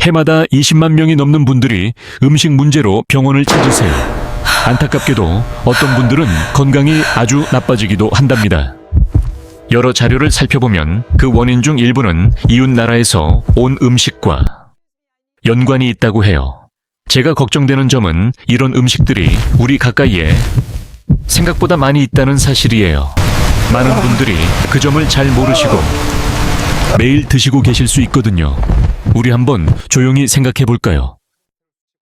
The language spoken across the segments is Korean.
해마다 20만 명이 넘는 분들이 음식 문제로 병원을 찾으세요. 안타깝게도 어떤 분들은 건강이 아주 나빠지기도 한답니다. 여러 자료를 살펴보면 그 원인 중 일부는 이웃 나라에서 온 음식과 연관이 있다고 해요. 제가 걱정되는 점은 이런 음식들이 우리 가까이에 생각보다 많이 있다는 사실이에요. 많은 분들이 그 점을 잘 모르시고 매일 드시고 계실 수 있거든요. 우리 한번 조용히 생각해 볼까요?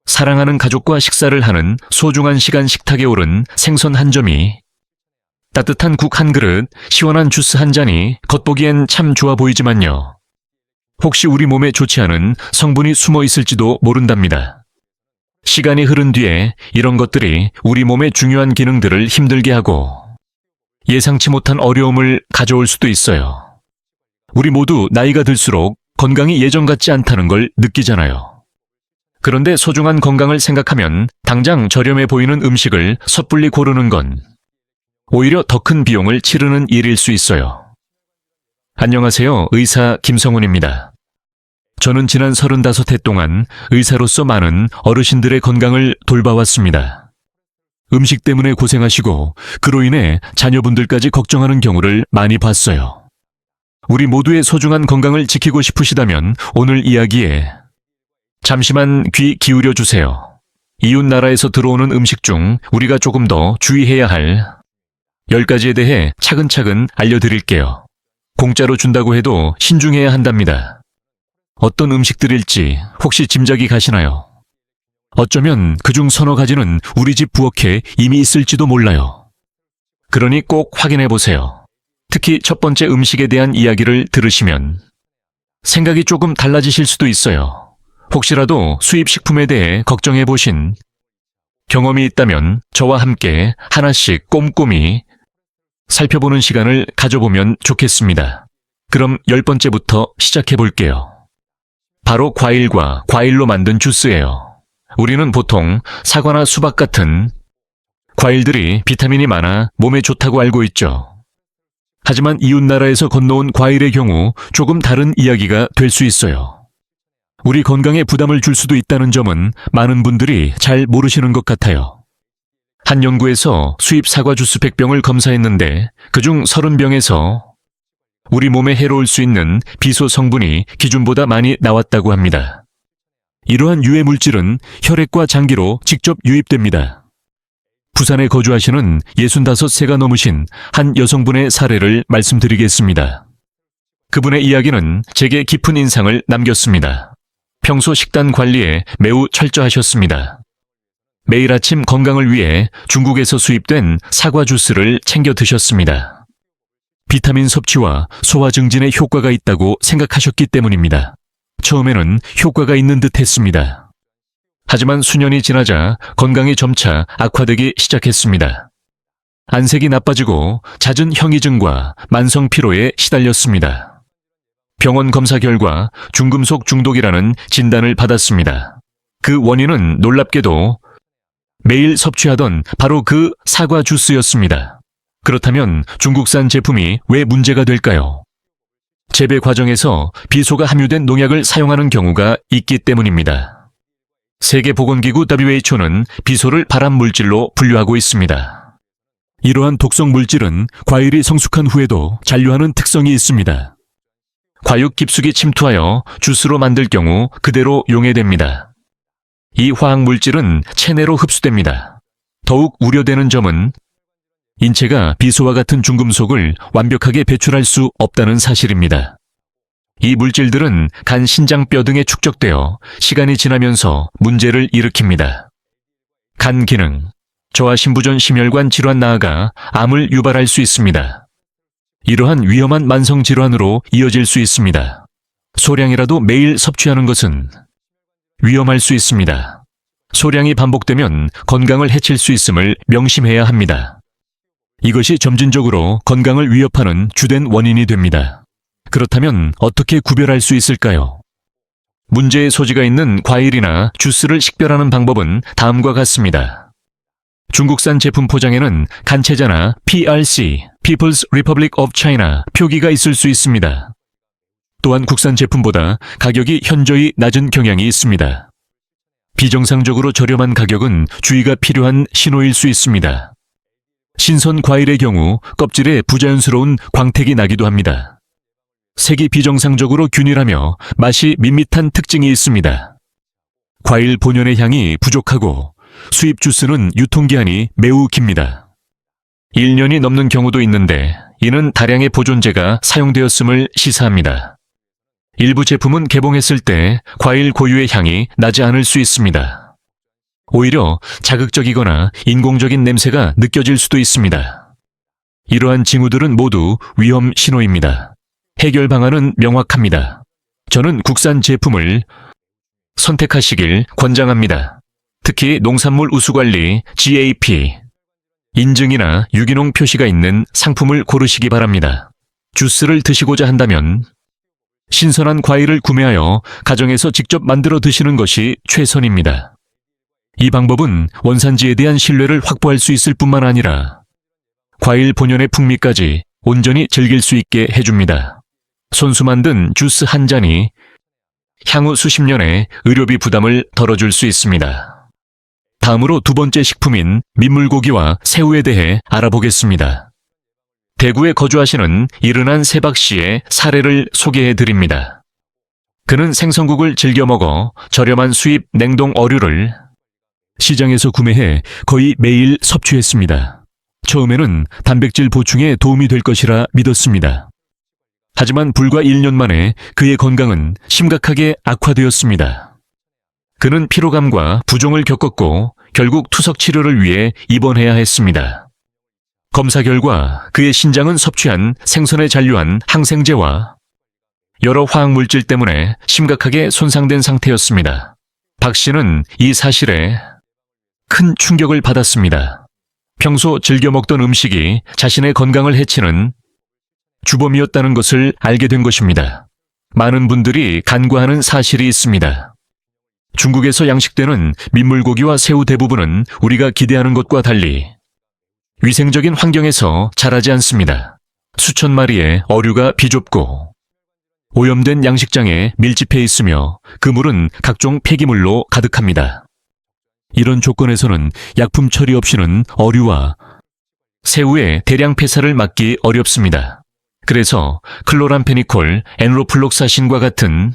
사랑하는 가족과 식사를 하는 소중한 시간 식탁에 오른 생선 한 점이, 따뜻한 국 한 그릇, 시원한 주스 한 잔이 겉보기엔 참 좋아 보이지만요. 혹시 우리 몸에 좋지 않은 성분이 숨어 있을지도 모른답니다. 시간이 흐른 뒤에 이런 것들이 우리 몸의 중요한 기능들을 힘들게 하고 예상치 못한 어려움을 가져올 수도 있어요. 우리 모두 나이가 들수록 건강이 예전 같지 않다는 걸 느끼잖아요. 그런데 소중한 건강을 생각하면 당장 저렴해 보이는 음식을 섣불리 고르는 건 오히려 더 큰 비용을 치르는 일일 수 있어요. 안녕하세요. 의사 김성훈입니다. 저는 지난 35해 동안 의사로서 많은 어르신들의 건강을 돌봐왔습니다. 음식 때문에 고생하시고 그로 인해 자녀분들까지 걱정하는 경우를 많이 봤어요. 우리 모두의 소중한 건강을 지키고 싶으시다면 오늘 이야기에 잠시만 귀 기울여 주세요. 이웃 나라에서 들어오는 음식 중 우리가 조금 더 주의해야 할 10가지에 대해 차근차근 알려드릴게요. 공짜로 준다고 해도 신중해야 한답니다. 어떤 음식들일지 혹시 짐작이 가시나요? 어쩌면 그중 서너 가지는 우리 집 부엌에 이미 있을지도 몰라요. 그러니 꼭 확인해 보세요. 특히 첫 번째 음식에 대한 이야기를 들으시면 생각이 조금 달라지실 수도 있어요. 혹시라도 수입 식품에 대해 걱정해 보신 경험이 있다면 저와 함께 하나씩 꼼꼼히 살펴보는 시간을 가져보면 좋겠습니다. 그럼 10번째부터 시작해 볼게요. 바로 과일과 과일로 만든 주스예요. 우리는 보통 사과나 수박 같은 과일들이 비타민이 많아 몸에 좋다고 알고 있죠. 하지만 이웃나라에서 건너온 과일의 경우 조금 다른 이야기가 될 수 있어요. 우리 건강에 부담을 줄 수도 있다는 점은 많은 분들이 잘 모르시는 것 같아요. 한 연구에서 수입 사과 주스 100병을 검사했는데 그중 30병에서 우리 몸에 해로울 수 있는 비소 성분이 기준보다 많이 나왔다고 합니다. 이러한 유해 물질은 혈액과 장기로 직접 유입됩니다. 부산에 거주하시는 65세가 넘으신 한 여성분의 사례를 말씀드리겠습니다. 그분의 이야기는 제게 깊은 인상을 남겼습니다. 평소 식단 관리에 매우 철저하셨습니다. 매일 아침 건강을 위해 중국에서 수입된 사과 주스를 챙겨 드셨습니다. 비타민 섭취와 소화 증진에 효과가 있다고 생각하셨기 때문입니다. 처음에는 효과가 있는 듯 했습니다. 하지만 수년이 지나자 건강이 점차 악화되기 시작했습니다. 안색이 나빠지고 잦은 형이증과 만성 피로에 시달렸습니다. 병원 검사 결과 중금속 중독이라는 진단을 받았습니다. 그 원인은 놀랍게도 매일 섭취하던 바로 그 사과 주스였습니다. 그렇다면 중국산 제품이 왜 문제가 될까요? 재배 과정에서 비소가 함유된 농약을 사용하는 경우가 있기 때문입니다. 세계보건기구 WHO는 비소를 발암물질로 분류하고 있습니다. 이러한 독성 물질은 과일이 성숙한 후에도 잔류하는 특성이 있습니다. 과육 깊숙이 침투하여 주스로 만들 경우 그대로 용해됩니다. 이 화학물질은 체내로 흡수됩니다. 더욱 우려되는 점은 인체가 비소와 같은 중금속을 완벽하게 배출할 수 없다는 사실입니다. 이 물질들은 간, 신장, 뼈 등에 축적되어 시간이 지나면서 문제를 일으킵니다. 간 기능, 저하 심부전 심혈관 질환 나아가 암을 유발할 수 있습니다. 이러한 위험한 만성 질환으로 이어질 수 있습니다. 소량이라도 매일 섭취하는 것은 위험할 수 있습니다. 소량이 반복되면 건강을 해칠 수 있음을 명심해야 합니다. 이것이 점진적으로 건강을 위협하는 주된 원인이 됩니다. 그렇다면 어떻게 구별할 수 있을까요? 문제의 소지가 있는 과일이나 주스를 식별하는 방법은 다음과 같습니다. 중국산 제품 포장에는 간체자나 PRC, People's Republic of China 표기가 있을 수 있습니다. 또한 국산 제품보다 가격이 현저히 낮은 경향이 있습니다. 비정상적으로 저렴한 가격은 주의가 필요한 신호일 수 있습니다. 신선 과일의 경우 껍질에 부자연스러운 광택이 나기도 합니다. 색이 비정상적으로 균일하며 맛이 밋밋한 특징이 있습니다. 과일 본연의 향이 부족하고 수입 주스는 유통기한이 매우 깁니다. 1년이 넘는 경우도 있는데 이는 다량의 보존제가 사용되었음을 시사합니다. 일부 제품은 개봉했을 때 과일 고유의 향이 나지 않을 수 있습니다. 오히려 자극적이거나 인공적인 냄새가 느껴질 수도 있습니다. 이러한 징후들은 모두 위험 신호입니다. 해결 방안은 명확합니다. 저는 국산 제품을 선택하시길 권장합니다. 특히 농산물 우수관리 GAP 인증이나 유기농 표시가 있는 상품을 고르시기 바랍니다. 주스를 드시고자 한다면 신선한 과일을 구매하여 가정에서 직접 만들어 드시는 것이 최선입니다. 이 방법은 원산지에 대한 신뢰를 확보할 수 있을 뿐만 아니라 과일 본연의 풍미까지 온전히 즐길 수 있게 해줍니다. 손수 만든 주스 한 잔이 향후 수십 년의 의료비 부담을 덜어줄 수 있습니다. 다음으로 두 번째 식품인 민물고기와 새우에 대해 알아보겠습니다. 대구에 거주하시는 이른한 세박 씨의 사례를 소개해 드립니다. 그는 생선국을 즐겨 먹어 저렴한 수입 냉동 어류를 시장에서 구매해 거의 매일 섭취했습니다. 처음에는 단백질 보충에 도움이 될 것이라 믿었습니다. 하지만 불과 1년 만에 그의 건강은 심각하게 악화되었습니다. 그는 피로감과 부종을 겪었고 결국 투석 치료를 위해 입원해야 했습니다. 검사 결과 그의 신장은 섭취한 생선에 잔류한 항생제와 여러 화학물질 때문에 심각하게 손상된 상태였습니다. 박 씨는 이 사실에 큰 충격을 받았습니다. 평소 즐겨 먹던 음식이 자신의 건강을 해치는 주범이었다는 것을 알게 된 것입니다. 많은 분들이 간과하는 사실이 있습니다. 중국에서 양식되는 민물고기와 새우 대부분은 우리가 기대하는 것과 달리 위생적인 환경에서 자라지 않습니다. 수천 마리의 어류가 비좁고 오염된 양식장에 밀집해 있으며 그 물은 각종 폐기물로 가득합니다. 이런 조건에서는 약품 처리 없이는 어류와 새우의 대량 폐사를 막기 어렵습니다. 그래서 클로람페니콜, 엔로플록사신과 같은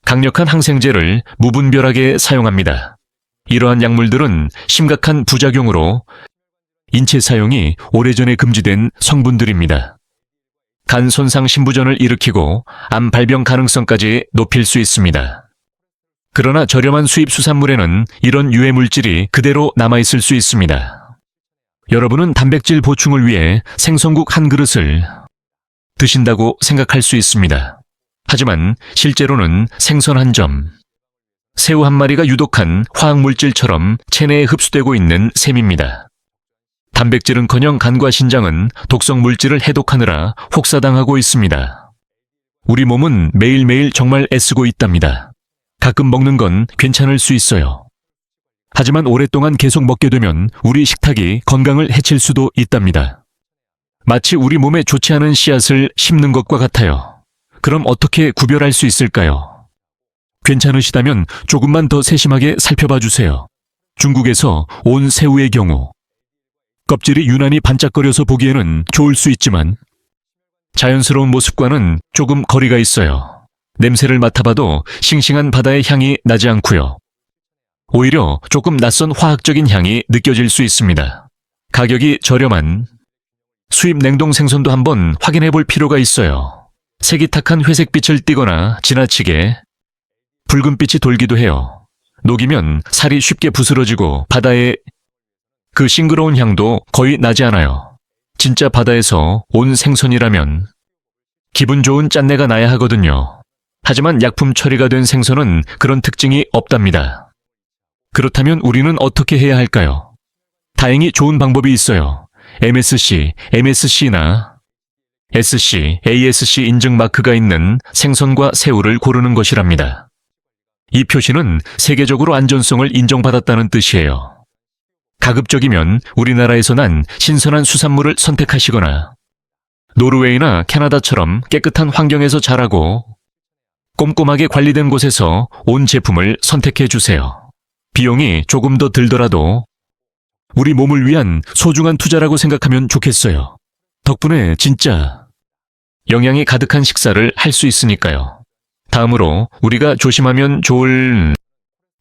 강력한 항생제를 무분별하게 사용합니다. 이러한 약물들은 심각한 부작용으로 인체 사용이 오래전에 금지된 성분들입니다. 간 손상 신부전을 일으키고 암 발병 가능성까지 높일 수 있습니다. 그러나 저렴한 수입 수산물에는 이런 유해 물질이 그대로 남아있을 수 있습니다. 여러분은 단백질 보충을 위해 생선국 한 그릇을 드신다고 생각할 수 있습니다. 하지만 실제로는 생선 한 점, 새우 한 마리가 유독한 화학물질처럼 체내에 흡수되고 있는 셈입니다. 단백질은커녕 간과 신장은 독성 물질을 해독하느라 혹사당하고 있습니다. 우리 몸은 매일매일 정말 애쓰고 있답니다. 가끔 먹는 건 괜찮을 수 있어요. 하지만 오랫동안 계속 먹게 되면 우리 식탁이 건강을 해칠 수도 있답니다. 마치 우리 몸에 좋지 않은 씨앗을 심는 것과 같아요. 그럼 어떻게 구별할 수 있을까요? 괜찮으시다면 조금만 더 세심하게 살펴봐 주세요. 중국에서 온 새우의 경우 껍질이 유난히 반짝거려서 보기에는 좋을 수 있지만 자연스러운 모습과는 조금 거리가 있어요. 냄새를 맡아봐도 싱싱한 바다의 향이 나지 않고요. 오히려 조금 낯선 화학적인 향이 느껴질 수 있습니다. 가격이 저렴한 수입 냉동 생선도 한번 확인해 볼 필요가 있어요. 색이 탁한 회색빛을 띠거나 지나치게 붉은빛이 돌기도 해요. 녹이면 살이 쉽게 부스러지고 바다의 그 싱그러운 향도 거의 나지 않아요. 진짜 바다에서 온 생선이라면 기분 좋은 짠내가 나야 하거든요. 하지만 약품 처리가 된 생선은 그런 특징이 없답니다. 그렇다면 우리는 어떻게 해야 할까요? 다행히 좋은 방법이 있어요. MSC, MSC나 SC, ASC 인증 마크가 있는 생선과 새우를 고르는 것이랍니다. 이 표시는 세계적으로 안전성을 인정받았다는 뜻이에요. 가급적이면 우리나라에서 난 신선한 수산물을 선택하시거나 노르웨이나 캐나다처럼 깨끗한 환경에서 자라고 꼼꼼하게 관리된 곳에서 온 제품을 선택해 주세요. 비용이 조금 더 들더라도 우리 몸을 위한 소중한 투자라고 생각하면 좋겠어요. 덕분에 진짜 영양이 가득한 식사를 할 수 있으니까요. 다음으로 우리가 조심하면 좋을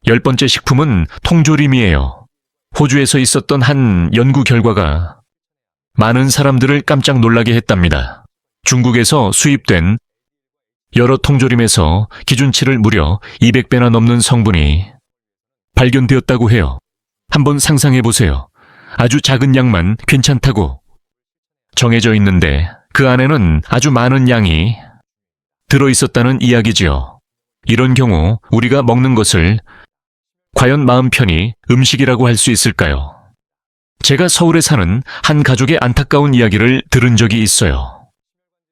10번째 식품은 통조림이에요. 호주에서 있었던 한 연구 결과가 많은 사람들을 깜짝 놀라게 했답니다. 중국에서 수입된 여러 통조림에서 기준치를 무려 200배나 넘는 성분이 발견되었다고 해요. 한번 상상해 보세요. 아주 작은 양만 괜찮다고 정해져 있는데 그 안에는 아주 많은 양이 들어있었다는 이야기지요. 이런 경우 우리가 먹는 것을 과연 마음 편히 음식이라고 할 수 있을까요? 제가 서울에 사는 한 가족의 안타까운 이야기를 들은 적이 있어요.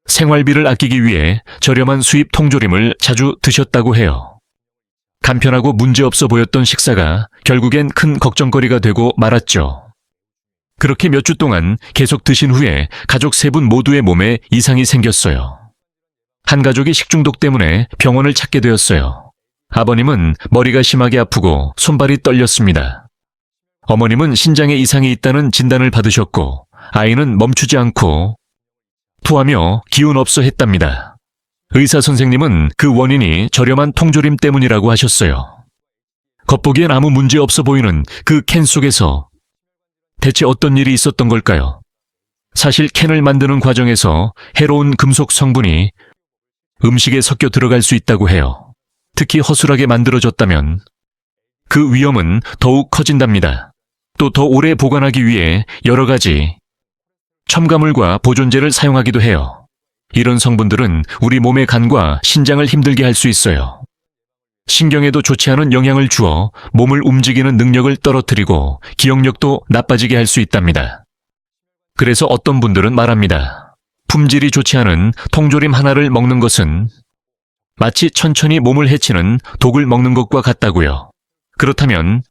생활비를 아끼기 위해 저렴한 수입 통조림을 자주 드셨다고 해요. 간편하고 문제없어 보였던 식사가 결국엔 큰 걱정거리가 되고 말았죠. 그렇게 몇 주 동안 계속 드신 후에 가족 3분 모두의 몸에 이상이 생겼어요. 한 가족이 식중독 때문에 병원을 찾게 되었어요. 아버님은 머리가 심하게 아프고 손발이 떨렸습니다. 어머님은 신장에 이상이 있다는 진단을 받으셨고 아이는 멈추지 않고 토하며 기운 없어 했답니다. 의사 선생님은 그 원인이 저렴한 통조림 때문이라고 하셨어요. 겉보기엔 아무 문제 없어 보이는 그 캔 속에서 대체 어떤 일이 있었던 걸까요? 사실 캔을 만드는 과정에서 해로운 금속 성분이 음식에 섞여 들어갈 수 있다고 해요. 특히 허술하게 만들어졌다면 그 위험은 더욱 커진답니다. 또 더 오래 보관하기 위해 여러 가지 첨가물과 보존제를 사용하기도 해요. 이런 성분들은 우리 몸의 간과 신장을 힘들게 할 수 있어요. 신경에도 좋지 않은 영향을 주어 몸을 움직이는 능력을 떨어뜨리고 기억력도 나빠지게 할 수 있답니다. 그래서 어떤 분들은 말합니다. 품질이 좋지 않은 통조림 하나를 먹는 것은 마치 천천히 몸을 해치는 독을 먹는 것과 같다고요. 그렇다면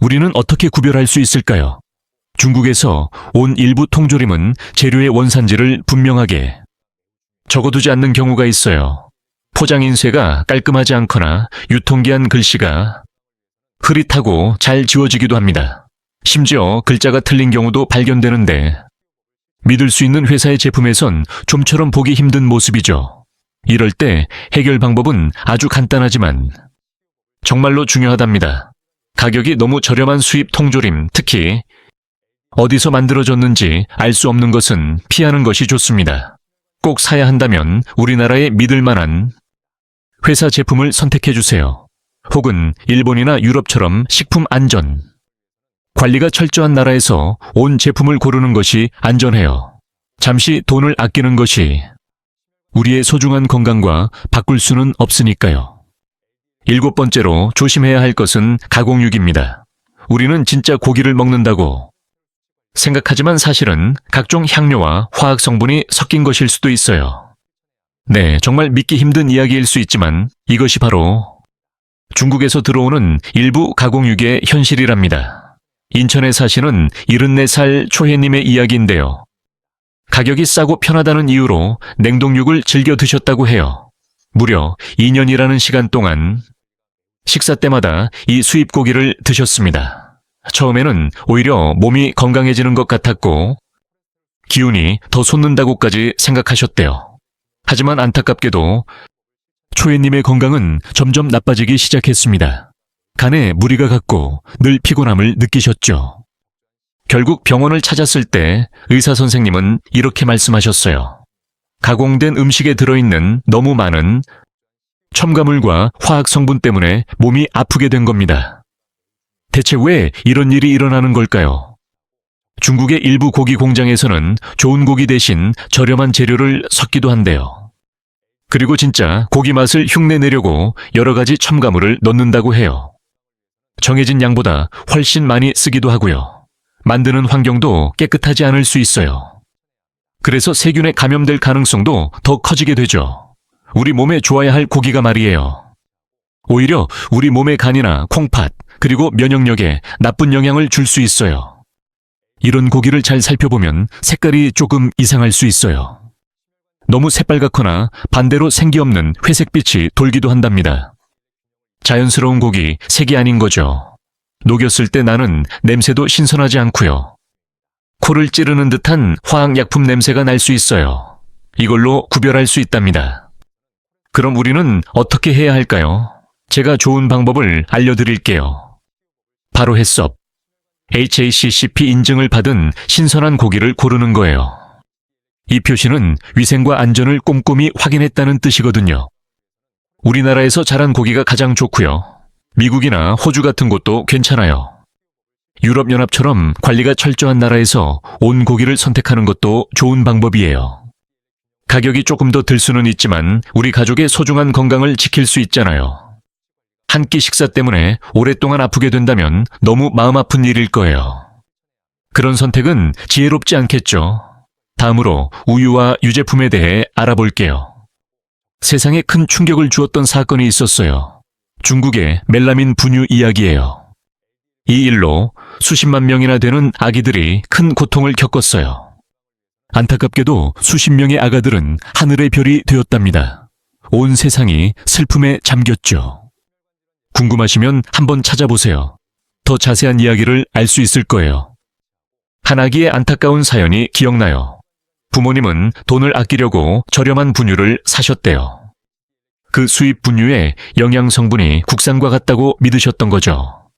우리는 어떻게 구별할 수 있을까요? 중국에서 온 일부 통조림은 재료의 원산지를 분명하게 적어두지 않는 경우가 있어요. 포장인쇄가 깔끔하지 않거나 유통기한 글씨가 흐릿하고 잘 지워지기도 합니다. 심지어 글자가 틀린 경우도 발견되는데 믿을 수 있는 회사의 제품에선 좀처럼 보기 힘든 모습이죠. 이럴 때 해결 방법은 아주 간단하지만 정말로 중요하답니다. 가격이 너무 저렴한 수입 통조림, 특히 어디서 만들어졌는지 알 수 없는 것은 피하는 것이 좋습니다. 꼭 사야 한다면 우리나라의 믿을 만한 회사 제품을 선택해 주세요. 혹은 일본이나 유럽처럼 식품 안전 관리가 철저한 나라에서 온 제품을 고르는 것이 안전해요. 잠시 돈을 아끼는 것이 우리의 소중한 건강과 바꿀 수는 없으니까요. 7번째로 조심해야 할 것은 가공육입니다. 우리는 진짜 고기를 먹는다고 생각하지만 사실은 각종 향료와 화학 성분이 섞인 것일 수도 있어요. 네, 정말 믿기 힘든 이야기일 수 있지만 이것이 바로 중국에서 들어오는 일부 가공육의 현실이랍니다. 인천에 사시는 74살 초혜님의 이야기인데요. 가격이 싸고 편하다는 이유로 냉동육을 즐겨 드셨다고 해요. 무려 2년이라는 시간 동안 식사 때마다 이 수입 고기를 드셨습니다. 처음에는 오히려 몸이 건강해지는 것 같았고 기운이 더 솟는다고까지 생각하셨대요. 하지만 안타깝게도 초혜님의 건강은 점점 나빠지기 시작했습니다. 간에 무리가 갔고 늘 피곤함을 느끼셨죠. 결국 병원을 찾았을 때 의사 선생님은 이렇게 말씀하셨어요. 가공된 음식에 들어있는 너무 많은 첨가물과 화학 성분 때문에 몸이 아프게 된 겁니다. 대체 왜 이런 일이 일어나는 걸까요? 중국의 일부 고기 공장에서는 좋은 고기 대신 저렴한 재료를 섞기도 한대요. 그리고 진짜 고기 맛을 흉내내려고 여러 가지 첨가물을 넣는다고 해요. 정해진 양보다 훨씬 많이 쓰기도 하고요. 만드는 환경도 깨끗하지 않을 수 있어요. 그래서 세균에 감염될 가능성도 더 커지게 되죠. 우리 몸에 좋아야 할 고기가 말이에요. 오히려 우리 몸의 간이나 콩팥, 그리고 면역력에 나쁜 영향을 줄 수 있어요. 이런 고기를 잘 살펴보면 색깔이 조금 이상할 수 있어요. 너무 새빨갛거나 반대로 생기 없는 회색빛이 돌기도 한답니다. 자연스러운 고기, 색이 아닌 거죠. 녹였을 때 나는 냄새도 신선하지 않고요. 코를 찌르는 듯한 화학약품 냄새가 날 수 있어요. 이걸로 구별할 수 있답니다. 그럼 우리는 어떻게 해야 할까요? 제가 좋은 방법을 알려드릴게요. 바로 해썹. HACCP 인증을 받은 신선한 고기를 고르는 거예요. 이 표시는 위생과 안전을 꼼꼼히 확인했다는 뜻이거든요. 우리나라에서 자란 고기가 가장 좋고요. 미국이나 호주 같은 곳도 괜찮아요. 유럽연합처럼 관리가 철저한 나라에서 온 고기를 선택하는 것도 좋은 방법이에요. 가격이 조금 더 들 수는 있지만 우리 가족의 소중한 건강을 지킬 수 있잖아요. 한 끼 식사 때문에 오랫동안 아프게 된다면 너무 마음 아픈 일일 거예요. 그런 선택은 지혜롭지 않겠죠. 다음으로 우유와 유제품에 대해 알아볼게요. 세상에 큰 충격을 주었던 사건이 있었어요. 중국의 멜라민 분유 이야기예요. 이 일로 수십만 명이나 되는 아기들이 큰 고통을 겪었어요. 안타깝게도 수십 명의 아가들은 하늘의 별이 되었답니다. 온 세상이 슬픔에 잠겼죠. 궁금하시면 한번 찾아보세요. 더 자세한 이야기를 알 수 있을 거예요. 한 아기의 안타까운 사연이 기억나요. 부모님은 돈을 아끼려고 저렴한 분유를 사셨대요. 그 수입 분유에 영양 성분이 국산과 같다고 믿으셨던 거죠.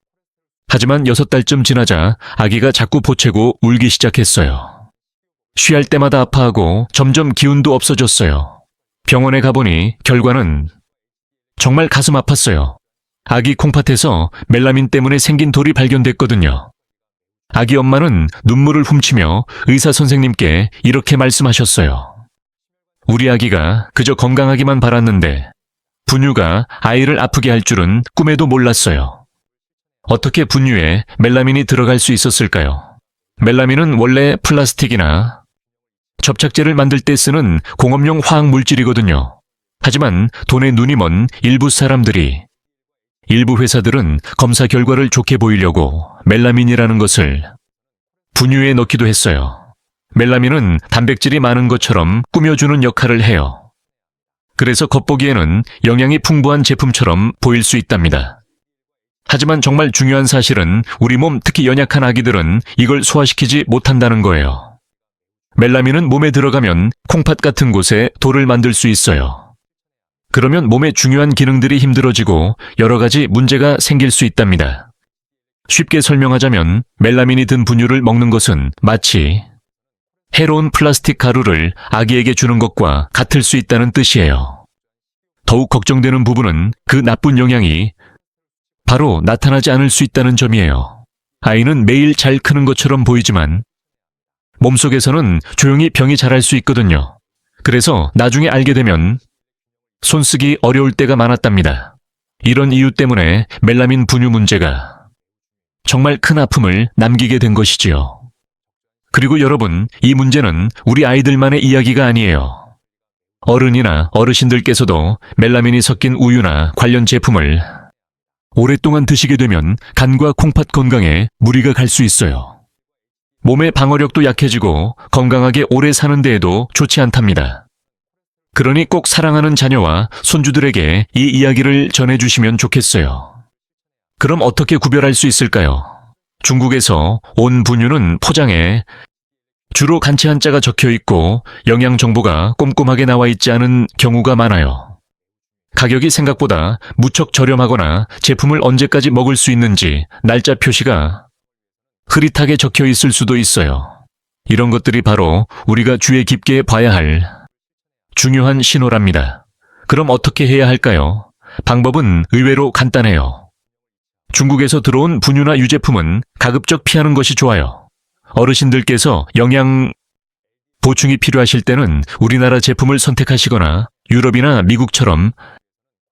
하지만 6달쯤 지나자 아기가 자꾸 보채고 울기 시작했어요. 쉬할 때마다 아파하고 점점 기운도 없어졌어요. 병원에 가보니 결과는 정말 가슴 아팠어요. 아기 콩팥에서 멜라민 때문에 생긴 돌이 발견됐거든요. 아기 엄마는 눈물을 훔치며 의사 선생님께 이렇게 말씀하셨어요. 우리 아기가 그저 건강하기만 바랐는데 분유가 아이를 아프게 할 줄은 꿈에도 몰랐어요. 어떻게 분유에 멜라민이 들어갈 수 있었을까요? 멜라민은 원래 플라스틱이나 접착제를 만들 때 쓰는 공업용 화학 물질이거든요. 하지만 돈에 눈이 먼 일부 회사들은 검사 결과를 좋게 보이려고 멜라민이라는 것을 분유에 넣기도 했어요. 멜라민은 단백질이 많은 것처럼 꾸며주는 역할을 해요. 그래서 겉보기에는 영양이 풍부한 제품처럼 보일 수 있답니다. 하지만 정말 중요한 사실은 우리 몸, 특히 연약한 아기들은 이걸 소화시키지 못한다는 거예요. 멜라민은 몸에 들어가면 콩팥 같은 곳에 돌을 만들 수 있어요. 그러면 몸의 중요한 기능들이 힘들어지고 여러 가지 문제가 생길 수 있답니다. 쉽게 설명하자면 멜라민이 든 분유를 먹는 것은 마치 해로운 플라스틱 가루를 아기에게 주는 것과 같을 수 있다는 뜻이에요. 더욱 걱정되는 부분은 그 나쁜 영향이 바로 나타나지 않을 수 있다는 점이에요. 아이는 매일 잘 크는 것처럼 보이지만 몸속에서는 조용히 병이 자랄 수 있거든요. 그래서 나중에 알게 되면 손쓰기 어려울 때가 많았답니다. 이런 이유 때문에 멜라민 분유 문제가 정말 큰 아픔을 남기게 된 것이지요. 그리고 여러분, 이 문제는 우리 아이들만의 이야기가 아니에요. 어른이나 어르신들께서도 멜라민이 섞인 우유나 관련 제품을 오랫동안 드시게 되면 간과 콩팥 건강에 무리가 갈 수 있어요. 몸의 방어력도 약해지고 건강하게 오래 사는 데에도 좋지 않답니다. 그러니 꼭 사랑하는 자녀와 손주들에게 이 이야기를 전해주시면 좋겠어요. 그럼 어떻게 구별할 수 있을까요? 중국에서 온 분유는 포장에 주로 간치 한자가 적혀 있고 영양 정보가 꼼꼼하게 나와 있지 않은 경우가 많아요. 가격이 생각보다 무척 저렴하거나 제품을 언제까지 먹을 수 있는지 날짜 표시가 흐릿하게 적혀 있을 수도 있어요. 이런 것들이 바로 우리가 주의 깊게 봐야 할 중요한 신호랍니다. 그럼 어떻게 해야 할까요? 방법은 의외로 간단해요. 중국에서 들어온 분유나 유제품은 가급적 피하는 것이 좋아요. 어르신들께서 영양 보충이 필요하실 때는 우리나라 제품을 선택하시거나 유럽이나 미국처럼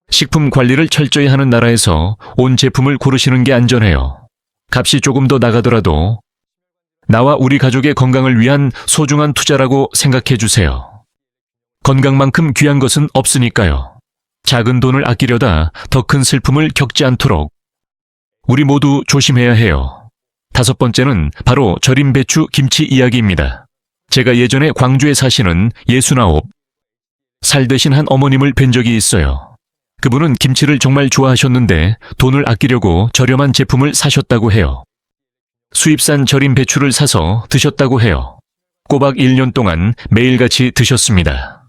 식품 관리를 철저히 하는 나라에서 온 제품을 고르시는 게 안전해요. 값이 조금 더 나가더라도 나와 우리 가족의 건강을 위한 소중한 투자라고 생각해 주세요. 건강만큼 귀한 것은 없으니까요. 작은 돈을 아끼려다 더 큰 슬픔을 겪지 않도록 우리 모두 조심해야 해요. 5번째는 바로 절임 배추 김치 이야기입니다. 제가 예전에 광주에 사시는 69 살 대신 한 어머님을 뵌 적이 있어요. 그분은 김치를 정말 좋아하셨는데 돈을 아끼려고 저렴한 제품을 사셨다고 해요. 수입산 절임 배추를 사서 드셨다고 해요. 꼬박 1년 동안 매일같이 드셨습니다.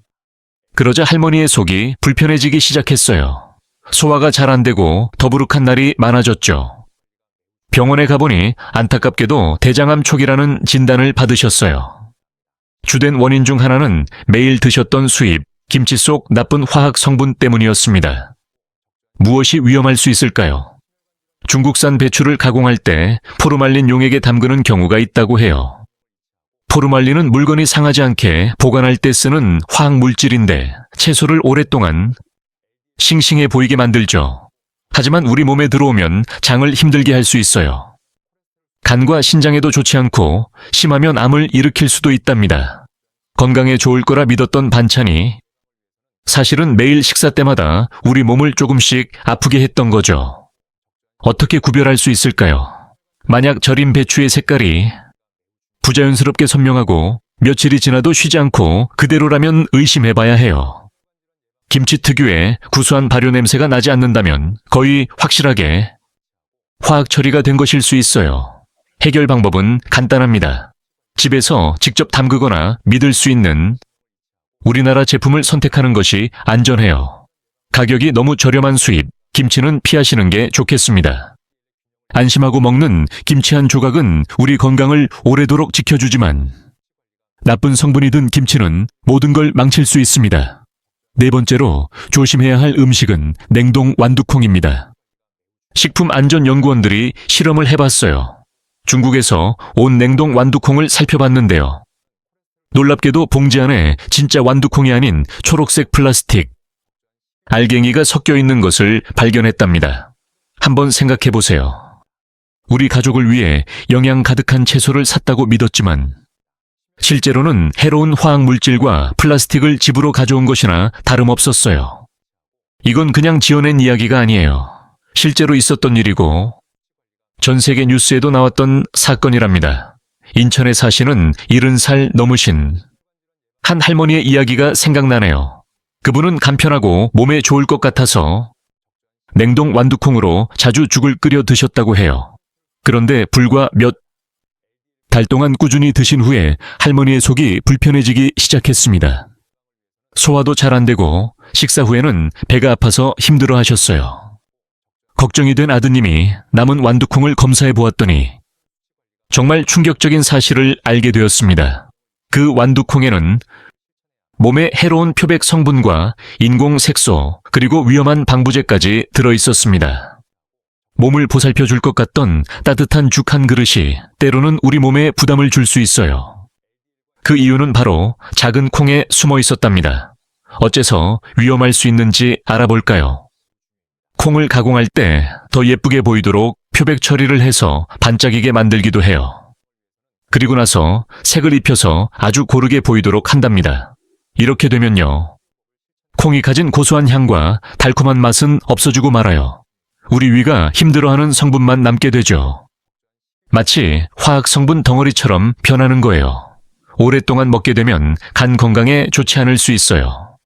그러자 할머니의 속이 불편해지기 시작했어요. 소화가 잘 안 되고 더부룩한 날이 많아졌죠. 병원에 가보니 안타깝게도 대장암 초기라는 진단을 받으셨어요. 주된 원인 중 하나는 매일 드셨던 수입, 김치 속 나쁜 화학 성분 때문이었습니다. 무엇이 위험할 수 있을까요? 중국산 배추를 가공할 때 포르말린 용액에 담그는 경우가 있다고 해요. 포르말린은 물건이 상하지 않게 보관할 때 쓰는 화학 물질인데 채소를 오랫동안 싱싱해 보이게 만들죠. 하지만 우리 몸에 들어오면 장을 힘들게 할 수 있어요. 간과 신장에도 좋지 않고 심하면 암을 일으킬 수도 있답니다. 건강에 좋을 거라 믿었던 반찬이 사실은 매일 식사 때마다 우리 몸을 조금씩 아프게 했던 거죠. 어떻게 구별할 수 있을까요? 만약 절임 배추의 색깔이 부자연스럽게 선명하고 며칠이 지나도 쉬지 않고 그대로라면 의심해봐야 해요. 김치 특유의 구수한 발효 냄새가 나지 않는다면 거의 확실하게 화학 처리가 된 것일 수 있어요. 해결 방법은 간단합니다. 집에서 직접 담그거나 믿을 수 있는 우리나라 제품을 선택하는 것이 안전해요. 가격이 너무 저렴한 수입, 김치는 피하시는 게 좋겠습니다. 안심하고 먹는 김치 한 조각은 우리 건강을 오래도록 지켜주지만 나쁜 성분이 든 김치는 모든 걸 망칠 수 있습니다. 네 번째로 조심해야 할 음식은 냉동 완두콩입니다. 식품안전연구원들이 실험을 해봤어요. 중국에서 온 냉동 완두콩을 살펴봤는데요. 놀랍게도 봉지 안에 진짜 완두콩이 아닌 초록색 플라스틱, 알갱이가 섞여 있는 것을 발견했답니다. 한번 생각해 보세요. 우리 가족을 위해 영양 가득한 채소를 샀다고 믿었지만 실제로는 해로운 화학물질과 플라스틱을 집으로 가져온 것이나 다름없었어요. 이건 그냥 지어낸 이야기가 아니에요. 실제로 있었던 일이고 전 세계 뉴스에도 나왔던 사건이랍니다. 인천에 사시는 70살 넘으신 한 할머니의 이야기가 생각나네요. 그분은 간편하고 몸에 좋을 것 같아서 냉동 완두콩으로 자주 죽을 끓여 드셨다고 해요. 그런데 불과 몇 달 동안 꾸준히 드신 후에 할머니의 속이 불편해지기 시작했습니다. 소화도 잘 안 되고 식사 후에는 배가 아파서 힘들어 하셨어요. 걱정이 된 아드님이 남은 완두콩을 검사해 보았더니 정말 충격적인 사실을 알게 되었습니다. 그 완두콩에는 몸에 해로운 표백 성분과 인공 색소 그리고 위험한 방부제까지 들어있었습니다. 몸을 보살펴 줄 것 같던 따뜻한 죽 한 그릇이 때로는 우리 몸에 부담을 줄 수 있어요. 그 이유는 바로 작은 콩에 숨어 있었답니다. 어째서 위험할 수 있는지 알아볼까요? 콩을 가공할 때 더 예쁘게 보이도록 표백 처리를 해서 반짝이게 만들기도 해요. 그리고 나서 색을 입혀서 아주 고르게 보이도록 한답니다. 이렇게 되면요, 콩이 가진 고소한 향과 달콤한 맛은 없어지고 말아요. 우리 위가 힘들어하는 성분만 남게 되죠. 마치 화학 성분 덩어리처럼 변하는 거예요. 오랫동안 먹게 되면 간 건강에 좋지 않을 수 있어요.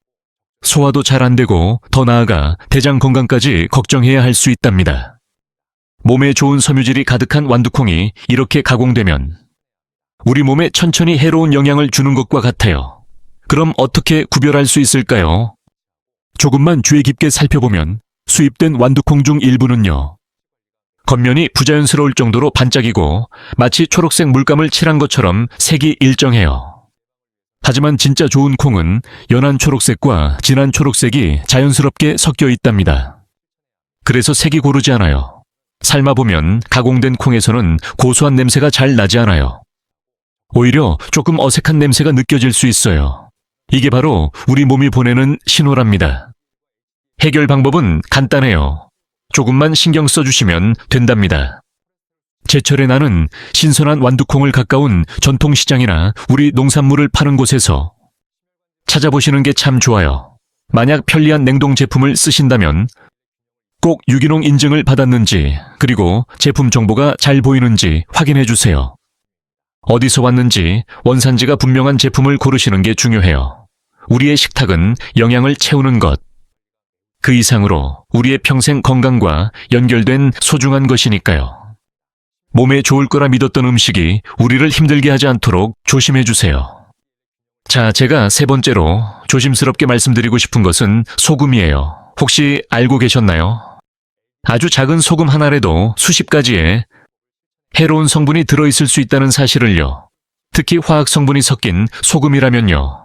소화도 잘 안 되고 더 나아가 대장 건강까지 걱정해야 할 수 있답니다. 몸에 좋은 섬유질이 가득한 완두콩이 이렇게 가공되면 우리 몸에 천천히 해로운 영향을 주는 것과 같아요. 그럼 어떻게 구별할 수 있을까요? 조금만 주의 깊게 살펴보면 수입된 완두콩 중 일부는요, 겉면이 부자연스러울 정도로 반짝이고 마치 초록색 물감을 칠한 것처럼 색이 일정해요. 하지만 진짜 좋은 콩은 연한 초록색과 진한 초록색이 자연스럽게 섞여 있답니다. 그래서 색이 고르지 않아요. 삶아보면 가공된 콩에서는 고소한 냄새가 잘 나지 않아요. 오히려 조금 어색한 냄새가 느껴질 수 있어요. 이게 바로 우리 몸이 보내는 신호랍니다. 해결 방법은 간단해요. 조금만 신경 써주시면 된답니다. 제철에 나는 신선한 완두콩을 가까운 전통시장이나 우리 농산물을 파는 곳에서 찾아보시는 게 참 좋아요. 만약 편리한 냉동 제품을 쓰신다면 꼭 유기농 인증을 받았는지 그리고 제품 정보가 잘 보이는지 확인해 주세요. 어디서 왔는지 원산지가 분명한 제품을 고르시는 게 중요해요. 우리의 식탁은 영양을 채우는 것. 그 이상으로 우리의 평생 건강과 연결된 소중한 것이니까요. 몸에 좋을 거라 믿었던 음식이 우리를 힘들게 하지 않도록 조심해 주세요. 자, 제가 세 번째로 조심스럽게 말씀드리고 싶은 것은 소금이에요. 혹시 알고 계셨나요? 아주 작은 소금 하나라도 수십 가지의 해로운 성분이 들어있을 수 있다는 사실을요. 특히 화학 성분이 섞인 소금이라면요.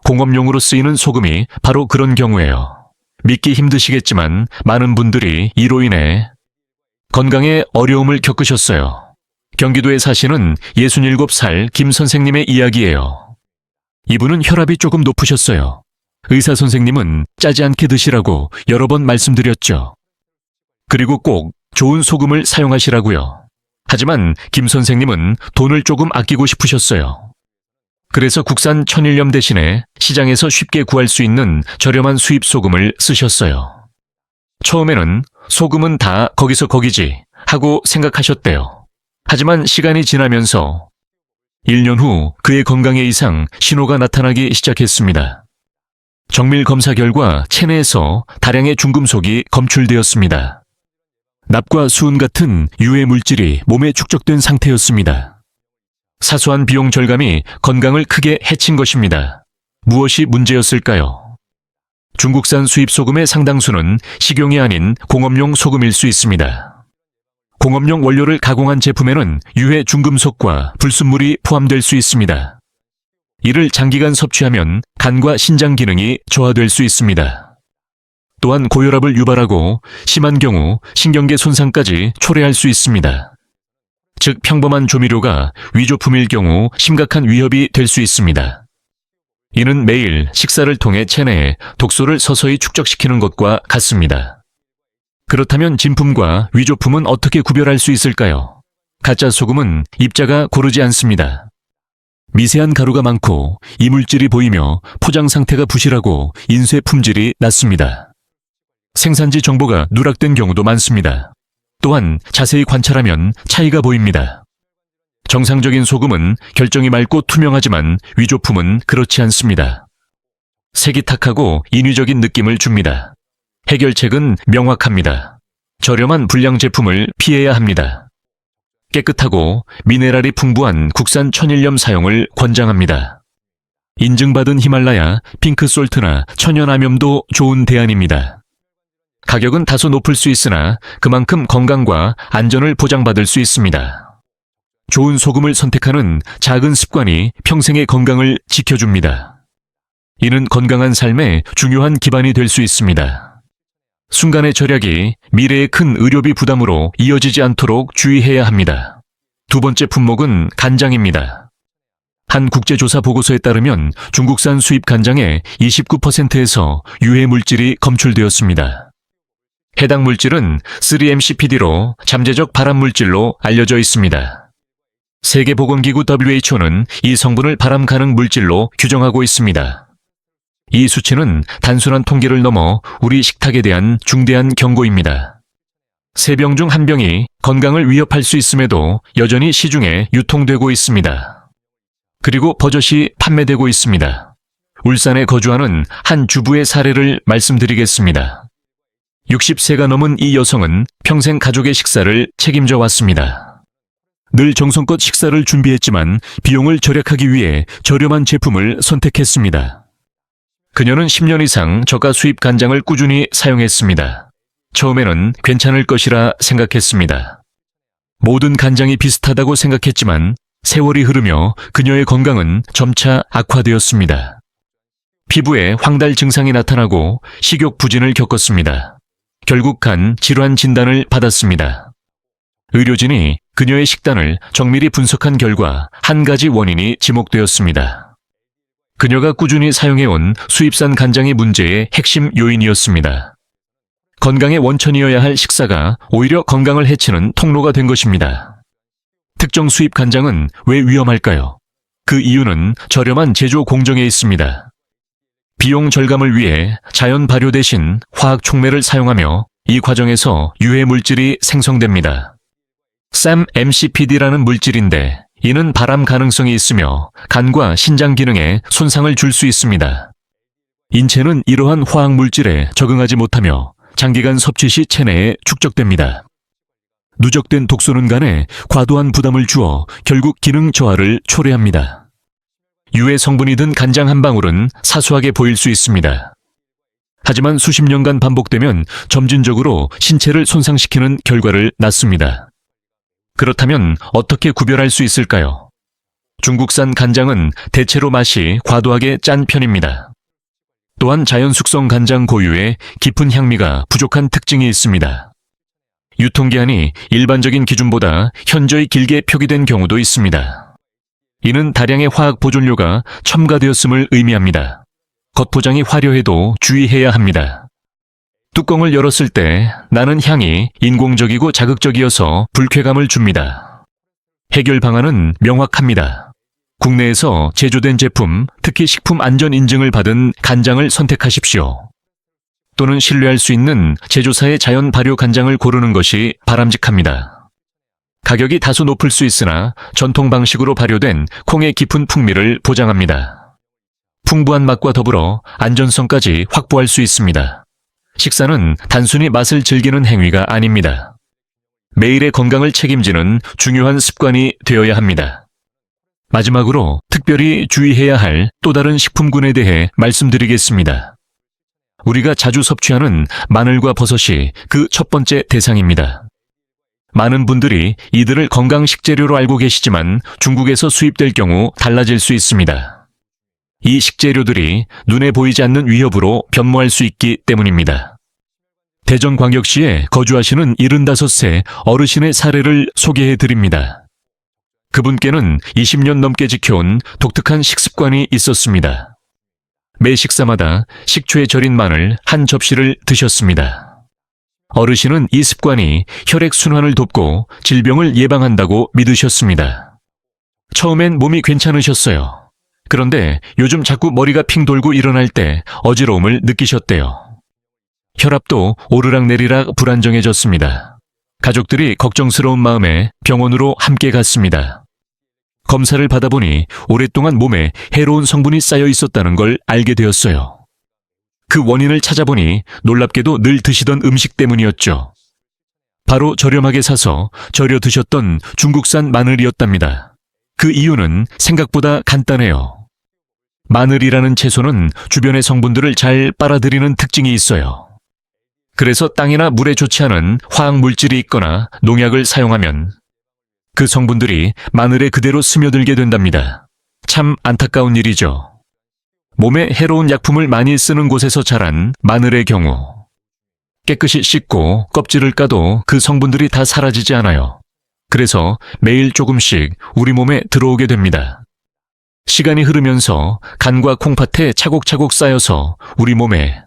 공업용으로 쓰이는 소금이 바로 그런 경우예요. 믿기 힘드시겠지만 많은 분들이 이로 인해 건강에 어려움을 겪으셨어요. 경기도에 사시는 67살 김 선생님의 이야기예요. 이분은 혈압이 조금 높으셨어요. 의사 선생님은 짜지 않게 드시라고 여러 번 말씀드렸죠. 그리고 꼭 좋은 소금을 사용하시라고요. 하지만 김 선생님은 돈을 조금 아끼고 싶으셨어요. 그래서 국산 천일염 대신에 시장에서 쉽게 구할 수 있는 저렴한 수입 소금을 쓰셨어요. 처음에는 소금은 다 거기서 거기지 하고 생각하셨대요. 하지만 시간이 지나면서 1년 후 그의 건강에 이상 신호가 나타나기 시작했습니다. 정밀 검사 결과 체내에서 다량의 중금속이 검출되었습니다. 납과 수은 같은 유해 물질이 몸에 축적된 상태였습니다. 사소한 비용 절감이 건강을 크게 해친 것입니다. 무엇이 문제였을까요? 중국산 수입 소금의 상당수는 식용이 아닌 공업용 소금일 수 있습니다. 공업용 원료를 가공한 제품에는 유해 중금속과 불순물이 포함될 수 있습니다. 이를 장기간 섭취하면 간과 신장 기능이 저하될 수 있습니다. 또한 고혈압을 유발하고 심한 경우 신경계 손상까지 초래할 수 있습니다. 즉 평범한 조미료가 위조품일 경우 심각한 위협이 될 수 있습니다. 이는 매일 식사를 통해 체내에 독소를 서서히 축적시키는 것과 같습니다. 그렇다면 진품과 위조품은 어떻게 구별할 수 있을까요? 가짜 소금은 입자가 고르지 않습니다. 미세한 가루가 많고 이물질이 보이며 포장 상태가 부실하고 인쇄 품질이 낮습니다. 생산지 정보가 누락된 경우도 많습니다. 또한 자세히 관찰하면 차이가 보입니다. 정상적인 소금은 결정이 맑고 투명하지만 위조품은 그렇지 않습니다. 색이 탁하고 인위적인 느낌을 줍니다. 해결책은 명확합니다. 저렴한 불량 제품을 피해야 합니다. 깨끗하고 미네랄이 풍부한 국산 천일염 사용을 권장합니다. 인증받은 히말라야, 핑크솔트나 천연암염도 좋은 대안입니다. 가격은 다소 높을 수 있으나 그만큼 건강과 안전을 보장받을 수 있습니다. 좋은 소금을 선택하는 작은 습관이 평생의 건강을 지켜줍니다. 이는 건강한 삶의 중요한 기반이 될 수 있습니다. 순간의 절약이 미래의 큰 의료비 부담으로 이어지지 않도록 주의해야 합니다. 두 번째 품목은 간장입니다. 한 국제조사 보고서에 따르면 중국산 수입 간장의 29%에서 유해 물질이 검출되었습니다. 해당 물질은 3-MCPD로 잠재적 발암물질로 알려져 있습니다. 세계보건기구 WHO는 이 성분을 발암 가능 물질로 규정하고 있습니다. 이 수치는 단순한 통계를 넘어 우리 식탁에 대한 중대한 경고입니다. 3병 중 1병이 건강을 위협할 수 있음에도 여전히 시중에 유통되고 있습니다. 그리고 버젓이 판매되고 있습니다. 울산에 거주하는 한 주부의 사례를 말씀드리겠습니다. 60세가 넘은 이 여성은 평생 가족의 식사를 책임져 왔습니다. 늘 정성껏 식사를 준비했지만 비용을 절약하기 위해 저렴한 제품을 선택했습니다. 그녀는 10년 이상 저가 수입 간장을 꾸준히 사용했습니다. 처음에는 괜찮을 것이라 생각했습니다. 모든 간장이 비슷하다고 생각했지만 세월이 흐르며 그녀의 건강은 점차 악화되었습니다. 피부에 황달 증상이 나타나고 식욕 부진을 겪었습니다. 결국 간 질환 진단을 받았습니다. 의료진이 그녀의 식단을 정밀히 분석한 결과 한 가지 원인이 지목되었습니다. 그녀가 꾸준히 사용해온 수입산 간장이 문제의 핵심 요인이었습니다. 건강의 원천이어야 할 식사가 오히려 건강을 해치는 통로가 된 것입니다. 특정 수입 간장은 왜 위험할까요? 그 이유는 저렴한 제조 공정에 있습니다. 비용 절감을 위해 자연 발효 대신 화학 촉매를 사용하며 이 과정에서 유해 물질이 생성됩니다. SAM-MCPD라는 물질인데 이는 발암 가능성이 있으며 간과 신장 기능에 손상을 줄 수 있습니다. 인체는 이러한 화학물질에 적응하지 못하며 장기간 섭취 시 체내에 축적됩니다. 누적된 독소는 간에 과도한 부담을 주어 결국 기능 저하를 초래합니다. 유해 성분이 든 간장 한 방울은 사소하게 보일 수 있습니다. 하지만 수십 년간 반복되면 점진적으로 신체를 손상시키는 결과를 낳습니다. 그렇다면 어떻게 구별할 수 있을까요? 중국산 간장은 대체로 맛이 과도하게 짠 편입니다. 또한 자연 숙성 간장 고유의 깊은 향미가 부족한 특징이 있습니다. 유통기한이 일반적인 기준보다 현저히 길게 표기된 경우도 있습니다. 이는 다량의 화학 보존료가 첨가되었음을 의미합니다. 겉포장이 화려해도 주의해야 합니다. 뚜껑을 열었을 때 나는 향이 인공적이고 자극적이어서 불쾌감을 줍니다. 해결 방안은 명확합니다. 국내에서 제조된 제품, 특히 식품 안전 인증을 받은 간장을 선택하십시오. 또는 신뢰할 수 있는 제조사의 자연 발효 간장을 고르는 것이 바람직합니다. 가격이 다소 높을 수 있으나 전통 방식으로 발효된 콩의 깊은 풍미를 보장합니다. 풍부한 맛과 더불어 안전성까지 확보할 수 있습니다. 식사는 단순히 맛을 즐기는 행위가 아닙니다. 매일의 건강을 책임지는 중요한 습관이 되어야 합니다. 마지막으로 특별히 주의해야 할 또 다른 식품군에 대해 말씀드리겠습니다. 우리가 자주 섭취하는 마늘과 버섯이 그 첫 번째 대상입니다. 많은 분들이 이들을 건강 식재료로 알고 계시지만 중국에서 수입될 경우 달라질 수 있습니다. 이 식재료들이 눈에 보이지 않는 위협으로 변모할 수 있기 때문입니다. 대전광역시에 거주하시는 75세 어르신의 사례를 소개해 드립니다. 그분께는 20년 넘게 지켜온 독특한 식습관이 있었습니다. 매 식사마다 식초에 절인 마늘 한 접시를 드셨습니다. 어르신은 이 습관이 혈액순환을 돕고 질병을 예방한다고 믿으셨습니다. 처음엔 몸이 괜찮으셨어요. 그런데 요즘 자꾸 머리가 핑 돌고 일어날 때 어지러움을 느끼셨대요. 혈압도 오르락내리락 불안정해졌습니다. 가족들이 걱정스러운 마음에 병원으로 함께 갔습니다. 검사를 받아보니 오랫동안 몸에 해로운 성분이 쌓여 있었다는 걸 알게 되었어요. 그 원인을 찾아보니 놀랍게도 늘 드시던 음식 때문이었죠. 바로 저렴하게 사서 절여 드셨던 중국산 마늘이었답니다. 그 이유는 생각보다 간단해요. 마늘이라는 채소는 주변의 성분들을 잘 빨아들이는 특징이 있어요. 그래서 땅이나 물에 좋지 않은 화학 물질이 있거나 농약을 사용하면 그 성분들이 마늘에 그대로 스며들게 된답니다. 참 안타까운 일이죠. 몸에 해로운 약품을 많이 쓰는 곳에서 자란 마늘의 경우 깨끗이 씻고 껍질을 까도 그 성분들이 다 사라지지 않아요. 그래서 매일 조금씩 우리 몸에 들어오게 됩니다. 시간이 흐르면서 간과 콩팥에 차곡차곡 쌓여서 우리 몸에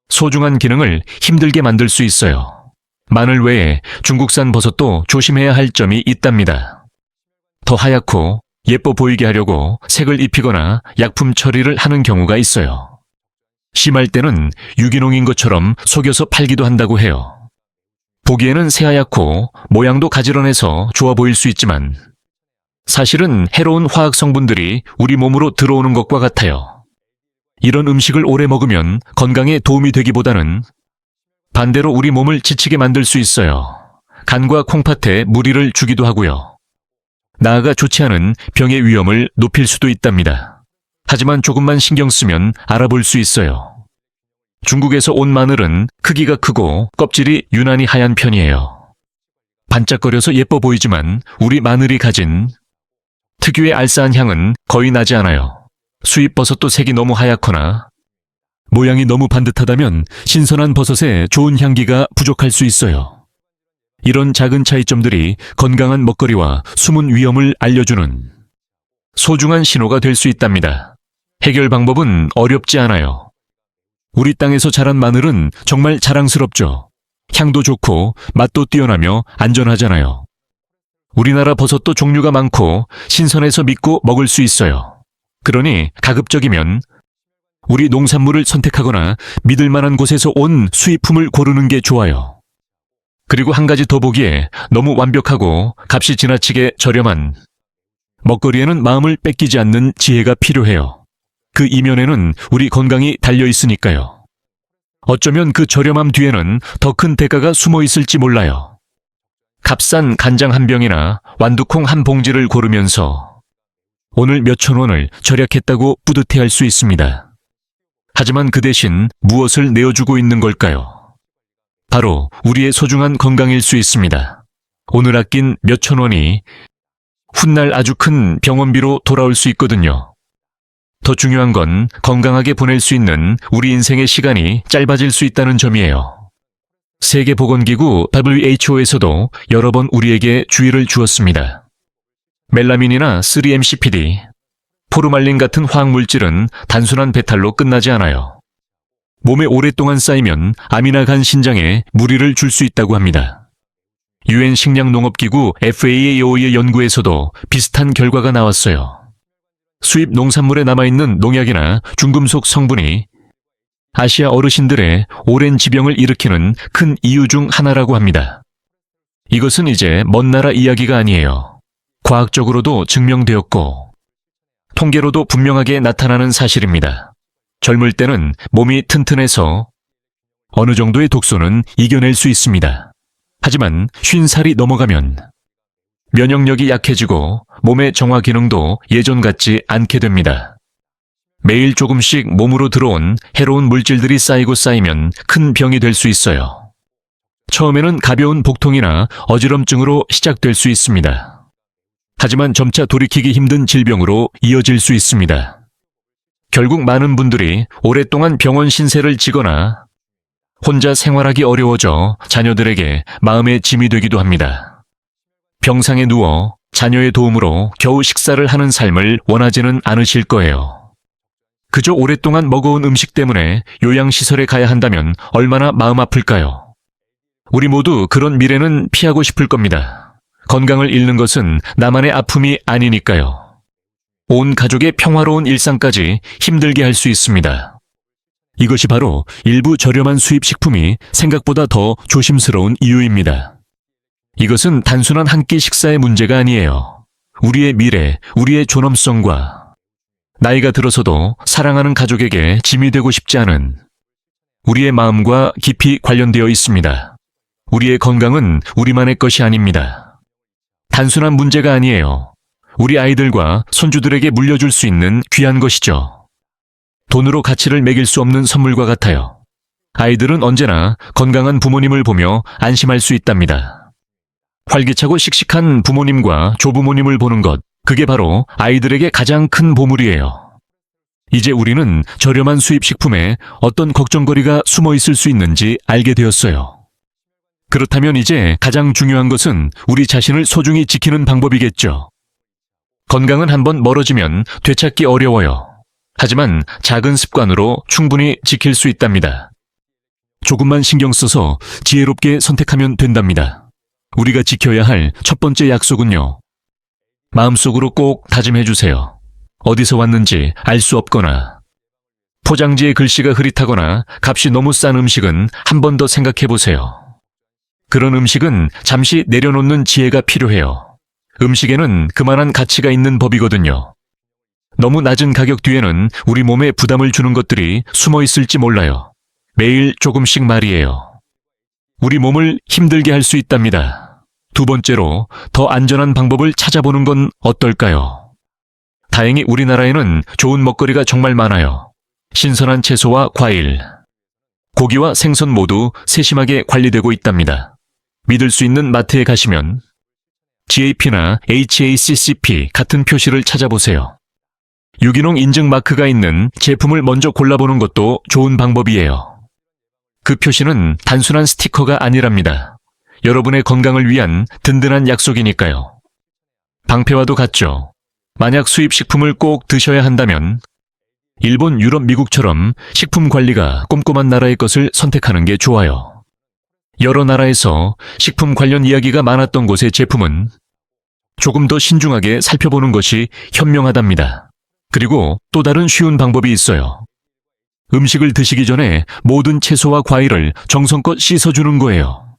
소중한 기능을 힘들게 만들 수 있어요. 마늘 외에 중국산 버섯도 조심해야 할 점이 있답니다. 더 하얗고 예뻐 보이게 하려고 색을 입히거나 약품 처리를 하는 경우가 있어요. 심할 때는 유기농인 것처럼 속여서 팔기도 한다고 해요. 보기에는 새하얗고 모양도 가지런해서 좋아 보일 수 있지만 사실은 해로운 화학 성분들이 우리 몸으로 들어오는 것과 같아요. 이런 음식을 오래 먹으면 건강에 도움이 되기보다는 반대로 우리 몸을 지치게 만들 수 있어요. 간과 콩팥에 무리를 주기도 하고요. 나아가 좋지 않은 병의 위험을 높일 수도 있답니다. 하지만 조금만 신경 쓰면 알아볼 수 있어요. 중국에서 온 마늘은 크기가 크고 껍질이 유난히 하얀 편이에요. 반짝거려서 예뻐 보이지만 우리 마늘이 가진 특유의 알싸한 향은 거의 나지 않아요. 수입 버섯도 색이 너무 하얗거나 모양이 너무 반듯하다면 신선한 버섯에 좋은 향기가 부족할 수 있어요. 이런 작은 차이점들이 건강한 먹거리와 숨은 위험을 알려주는 소중한 신호가 될 수 있답니다. 해결 방법은 어렵지 않아요. 우리 땅에서 자란 마늘은 정말 자랑스럽죠. 향도 좋고 맛도 뛰어나며 안전하잖아요. 우리나라 버섯도 종류가 많고 신선해서 믿고 먹을 수 있어요. 그러니 가급적이면 우리 농산물을 선택하거나 믿을 만한 곳에서 온 수입품을 고르는 게 좋아요. 그리고 한 가지 더 보기에 너무 완벽하고 값이 지나치게 저렴한 먹거리에는 마음을 뺏기지 않는 지혜가 필요해요. 그 이면에는 우리 건강이 달려 있으니까요. 어쩌면 그 저렴함 뒤에는 더 큰 대가가 숨어 있을지 몰라요. 값싼 간장 한 병이나 완두콩 한 봉지를 고르면서 오늘 몇천 원을 절약했다고 뿌듯해할 수 있습니다. 하지만 그 대신 무엇을 내어주고 있는 걸까요? 바로 우리의 소중한 건강일 수 있습니다. 오늘 아낀 몇천 원이 훗날 아주 큰 병원비로 돌아올 수 있거든요. 더 중요한 건 건강하게 보낼 수 있는 우리 인생의 시간이 짧아질 수 있다는 점이에요. 세계보건기구 WHO에서도 여러 번 우리에게 주의를 주었습니다. 멜라민이나 3-MCPD, 포르말린 같은 화학물질은 단순한 배탈로 끝나지 않아요. 몸에 오랫동안 쌓이면 암이나 간 신장에 무리를 줄 수 있다고 합니다. UN 식량농업기구 FAO의 연구에서도 비슷한 결과가 나왔어요. 수입 농산물에 남아있는 농약이나 중금속 성분이 아시아 어르신들의 오랜 지병을 일으키는 큰 이유 중 하나라고 합니다. 이것은 이제 먼 나라 이야기가 아니에요. 과학적으로도 증명되었고 통계로도 분명하게 나타나는 사실입니다. 젊을 때는 몸이 튼튼해서 어느 정도의 독소는 이겨낼 수 있습니다. 하지만 50살이 넘어가면 면역력이 약해지고 몸의 정화 기능도 예전 같지 않게 됩니다. 매일 조금씩 몸으로 들어온 해로운 물질들이 쌓이고 쌓이면 큰 병이 될 수 있어요. 처음에는 가벼운 복통이나 어지럼증으로 시작될 수 있습니다. 하지만 점차 돌이키기 힘든 질병으로 이어질 수 있습니다. 결국 많은 분들이 오랫동안 병원 신세를 지거나 혼자 생활하기 어려워져 자녀들에게 마음의 짐이 되기도 합니다. 병상에 누워 자녀의 도움으로 겨우 식사를 하는 삶을 원하지는 않으실 거예요. 그저 오랫동안 먹어온 음식 때문에 요양시설에 가야 한다면 얼마나 마음 아플까요? 우리 모두 그런 미래는 피하고 싶을 겁니다. 건강을 잃는 것은 나만의 아픔이 아니니까요. 온 가족의 평화로운 일상까지 힘들게 할 수 있습니다. 이것이 바로 일부 저렴한 수입 식품이 생각보다 더 조심스러운 이유입니다. 이것은 단순한 한 끼 식사의 문제가 아니에요. 우리의 미래, 우리의 존엄성과 나이가 들어서도 사랑하는 가족에게 짐이 되고 싶지 않은 우리의 마음과 깊이 관련되어 있습니다. 우리의 건강은 우리만의 것이 아닙니다. 단순한 문제가 아니에요. 우리 아이들과 손주들에게 물려줄 수 있는 귀한 것이죠. 돈으로 가치를 매길 수 없는 선물과 같아요. 아이들은 언제나 건강한 부모님을 보며 안심할 수 있답니다. 활기차고 씩씩한 부모님과 조부모님을 보는 것, 그게 바로 아이들에게 가장 큰 보물이에요. 이제 우리는 저렴한 수입 식품에 어떤 걱정거리가 숨어 있을 수 있는지 알게 되었어요. 그렇다면 이제 가장 중요한 것은 우리 자신을 소중히 지키는 방법이겠죠. 건강은 한번 멀어지면 되찾기 어려워요. 하지만 작은 습관으로 충분히 지킬 수 있답니다. 조금만 신경 써서 지혜롭게 선택하면 된답니다. 우리가 지켜야 할 첫 번째 약속은요. 마음속으로 꼭 다짐해 주세요. 어디서 왔는지 알 수 없거나 포장지의 글씨가 흐릿하거나 값이 너무 싼 음식은 한 번 더 생각해 보세요. 그런 음식은 잠시 내려놓는 지혜가 필요해요. 음식에는 그만한 가치가 있는 법이거든요. 너무 낮은 가격 뒤에는 우리 몸에 부담을 주는 것들이 숨어 있을지 몰라요. 매일 조금씩 말이에요. 우리 몸을 힘들게 할 수 있답니다. 두 번째로 더 안전한 방법을 찾아보는 건 어떨까요? 다행히 우리나라에는 좋은 먹거리가 정말 많아요. 신선한 채소와 과일, 고기와 생선 모두 세심하게 관리되고 있답니다. 믿을 수 있는 마트에 가시면 GAP나 HACCP 같은 표시를 찾아보세요. 유기농 인증 마크가 있는 제품을 먼저 골라보는 것도 좋은 방법이에요. 그 표시는 단순한 스티커가 아니랍니다. 여러분의 건강을 위한 든든한 약속이니까요. 방패와도 같죠. 만약 수입 식품을 꼭 드셔야 한다면 일본, 유럽, 미국처럼 식품 관리가 꼼꼼한 나라의 것을 선택하는 게 좋아요. 여러 나라에서 식품 관련 이야기가 많았던 곳의 제품은 조금 더 신중하게 살펴보는 것이 현명하답니다. 그리고 또 다른 쉬운 방법이 있어요. 음식을 드시기 전에 모든 채소와 과일을 정성껏 씻어주는 거예요.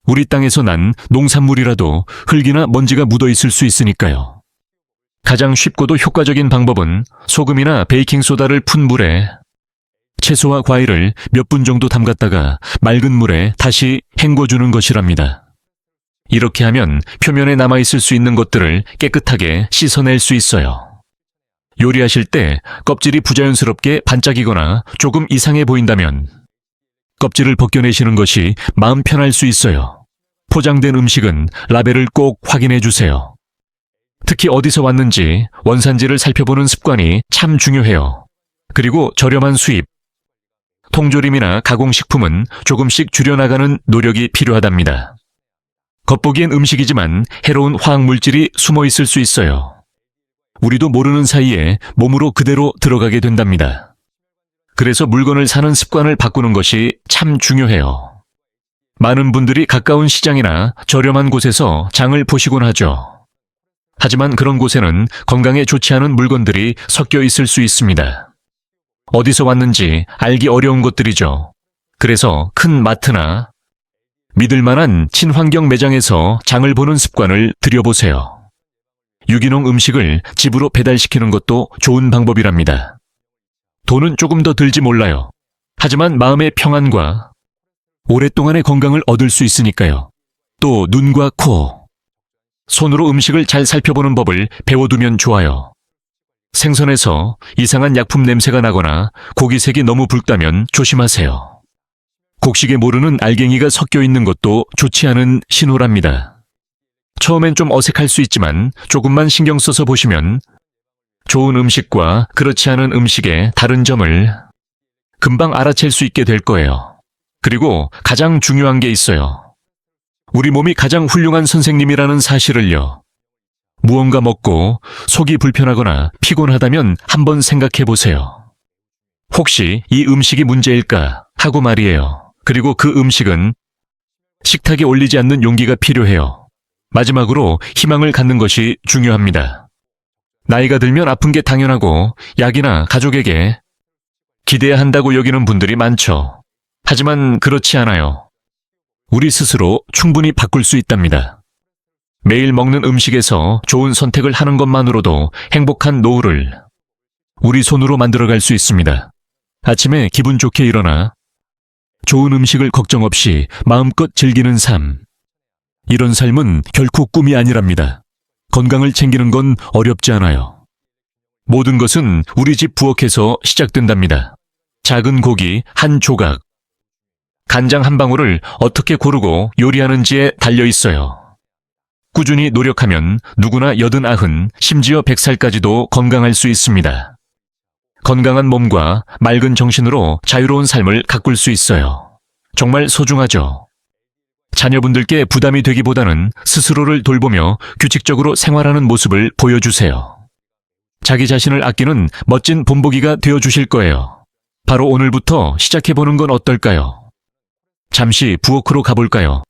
우리 땅에서 난 농산물이라도 흙이나 먼지가 묻어 있을 수 있으니까요. 가장 쉽고도 효과적인 방법은 소금이나 베이킹소다를 푼 물에 채소와 과일을 몇 분 정도 담갔다가 맑은 물에 다시 헹궈주는 것이랍니다. 이렇게 하면 표면에 남아있을 수 있는 것들을 깨끗하게 씻어낼 수 있어요. 요리하실 때 껍질이 부자연스럽게 반짝이거나 조금 이상해 보인다면 껍질을 벗겨내시는 것이 마음 편할 수 있어요. 포장된 음식은 라벨을 꼭 확인해 주세요. 특히 어디서 왔는지 원산지를 살펴보는 습관이 참 중요해요. 그리고 저렴한 수입, 통조림이나 가공식품은 조금씩 줄여나가는 노력이 필요하답니다. 겉보기엔 음식이지만 해로운 화학물질이 숨어 있을 수 있어요. 우리도 모르는 사이에 몸으로 그대로 들어가게 된답니다. 그래서 물건을 사는 습관을 바꾸는 것이 참 중요해요. 많은 분들이 가까운 시장이나 저렴한 곳에서 장을 보시곤 하죠. 하지만 그런 곳에는 건강에 좋지 않은 물건들이 섞여 있을 수 있습니다. 어디서 왔는지 알기 어려운 것들이죠. 그래서 큰 마트나 믿을 만한 친환경 매장에서 장을 보는 습관을 들여보세요. 유기농 음식을 집으로 배달시키는 것도 좋은 방법이랍니다. 돈은 조금 더 들지 몰라요. 하지만 마음의 평안과 오랫동안의 건강을 얻을 수 있으니까요. 또 눈과 코, 손으로 음식을 잘 살펴보는 법을 배워두면 좋아요. 생선에서 이상한 약품 냄새가 나거나 고기색이 너무 붉다면 조심하세요. 곡식에 모르는 알갱이가 섞여 있는 것도 좋지 않은 신호랍니다. 처음엔 좀 어색할 수 있지만 조금만 신경 써서 보시면 좋은 음식과 그렇지 않은 음식의 다른 점을 금방 알아챌 수 있게 될 거예요. 그리고 가장 중요한 게 있어요. 우리 몸이 가장 훌륭한 선생님이라는 사실을요. 무언가 먹고 속이 불편하거나 피곤하다면 한번 생각해 보세요. 혹시 이 음식이 문제일까 하고 말이에요. 그리고 그 음식은 식탁에 올리지 않는 용기가 필요해요. 마지막으로 희망을 갖는 것이 중요합니다. 나이가 들면 아픈 게 당연하고 약이나 가족에게 기대야 한다고 여기는 분들이 많죠. 하지만 그렇지 않아요. 우리 스스로 충분히 바꿀 수 있답니다. 매일 먹는 음식에서 좋은 선택을 하는 것만으로도 행복한 노후를 우리 손으로 만들어갈 수 있습니다. 아침에 기분 좋게 일어나 좋은 음식을 걱정 없이 마음껏 즐기는 삶. 이런 삶은 결코 꿈이 아니랍니다. 건강을 챙기는 건 어렵지 않아요. 모든 것은 우리 집 부엌에서 시작된답니다. 작은 고기 한 조각, 간장 한 방울을 어떻게 고르고 요리하는지에 달려 있어요. 꾸준히 노력하면 누구나 80, 90, 심지어 100살까지도 건강할 수 있습니다. 건강한 몸과 맑은 정신으로 자유로운 삶을 가꿀 수 있어요. 정말 소중하죠. 자녀분들께 부담이 되기보다는 스스로를 돌보며 규칙적으로 생활하는 모습을 보여주세요. 자기 자신을 아끼는 멋진 본보기가 되어주실 거예요. 바로 오늘부터 시작해보는 건 어떨까요? 잠시 부엌으로 가볼까요?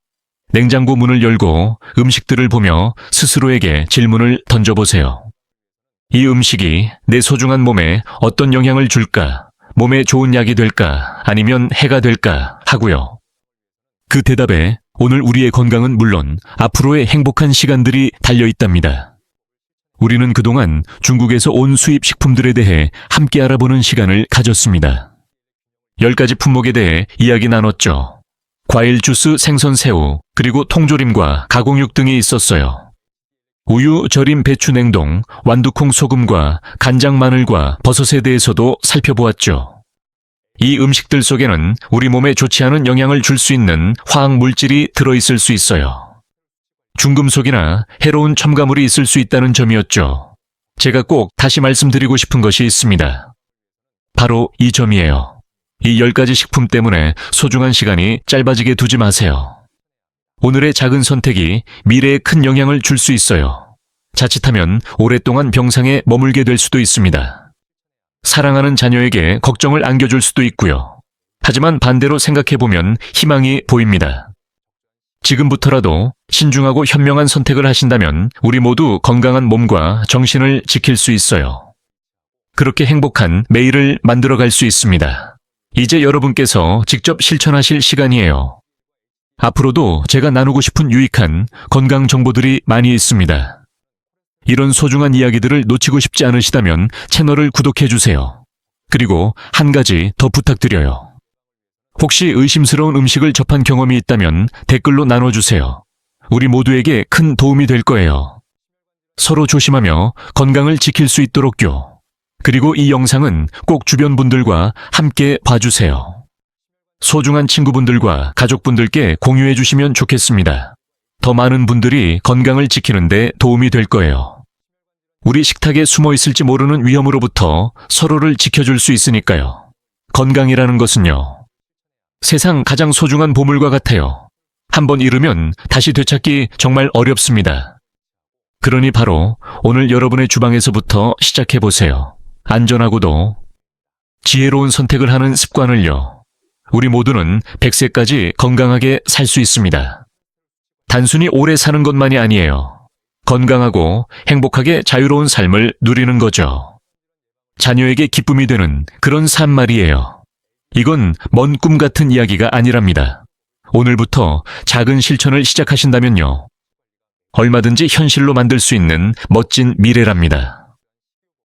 냉장고 문을 열고 음식들을 보며 스스로에게 질문을 던져보세요. 이 음식이 내 소중한 몸에 어떤 영향을 줄까? 몸에 좋은 약이 될까? 아니면 해가 될까? 하고요. 그 대답에 오늘 우리의 건강은 물론 앞으로의 행복한 시간들이 달려 있답니다. 우리는 그동안 중국에서 온 수입 식품들에 대해 함께 알아보는 시간을 가졌습니다. 10가지 품목에 대해 이야기 나눴죠. 과일 주스, 생선, 새우, 그리고 통조림과 가공육 등이 있었어요. 우유, 절임, 배추, 냉동, 완두콩, 소금과 간장, 마늘과 버섯에 대해서도 살펴보았죠. 이 음식들 속에는 우리 몸에 좋지 않은 영향을 줄 수 있는 화학 물질이 들어있을 수 있어요. 중금속이나 해로운 첨가물이 있을 수 있다는 점이었죠. 제가 꼭 다시 말씀드리고 싶은 것이 있습니다. 바로 이 점이에요. 이 10가지 식품 때문에 소중한 시간이 짧아지게 두지 마세요. 오늘의 작은 선택이 미래에 큰 영향을 줄 수 있어요. 자칫하면 오랫동안 병상에 머물게 될 수도 있습니다. 사랑하는 자녀에게 걱정을 안겨줄 수도 있고요. 하지만 반대로 생각해보면 희망이 보입니다. 지금부터라도 신중하고 현명한 선택을 하신다면 우리 모두 건강한 몸과 정신을 지킬 수 있어요. 그렇게 행복한 매일을 만들어갈 수 있습니다. 이제 여러분께서 직접 실천하실 시간이에요. 앞으로도 제가 나누고 싶은 유익한 건강 정보들이 많이 있습니다. 이런 소중한 이야기들을 놓치고 싶지 않으시다면 채널을 구독해주세요. 그리고 한 가지 더 부탁드려요. 혹시 의심스러운 음식을 접한 경험이 있다면 댓글로 나눠주세요. 우리 모두에게 큰 도움이 될 거예요. 서로 조심하며 건강을 지킬 수 있도록요. 그리고 이 영상은 꼭 주변 분들과 함께 봐주세요. 소중한 친구분들과 가족분들께 공유해 주시면 좋겠습니다. 더 많은 분들이 건강을 지키는 데 도움이 될 거예요. 우리 식탁에 숨어 있을지 모르는 위험으로부터 서로를 지켜줄 수 있으니까요. 건강이라는 것은요, 세상 가장 소중한 보물과 같아요. 한번 잃으면 다시 되찾기 정말 어렵습니다. 그러니 바로 오늘 여러분의 주방에서부터 시작해보세요. 안전하고도 지혜로운 선택을 하는 습관을요. 우리 모두는 100세까지 건강하게 살 수 있습니다. 단순히 오래 사는 것만이 아니에요. 건강하고 행복하게 자유로운 삶을 누리는 거죠. 자녀에게 기쁨이 되는 그런 삶 말이에요. 이건 먼 꿈 같은 이야기가 아니랍니다. 오늘부터 작은 실천을 시작하신다면요, 얼마든지 현실로 만들 수 있는 멋진 미래랍니다.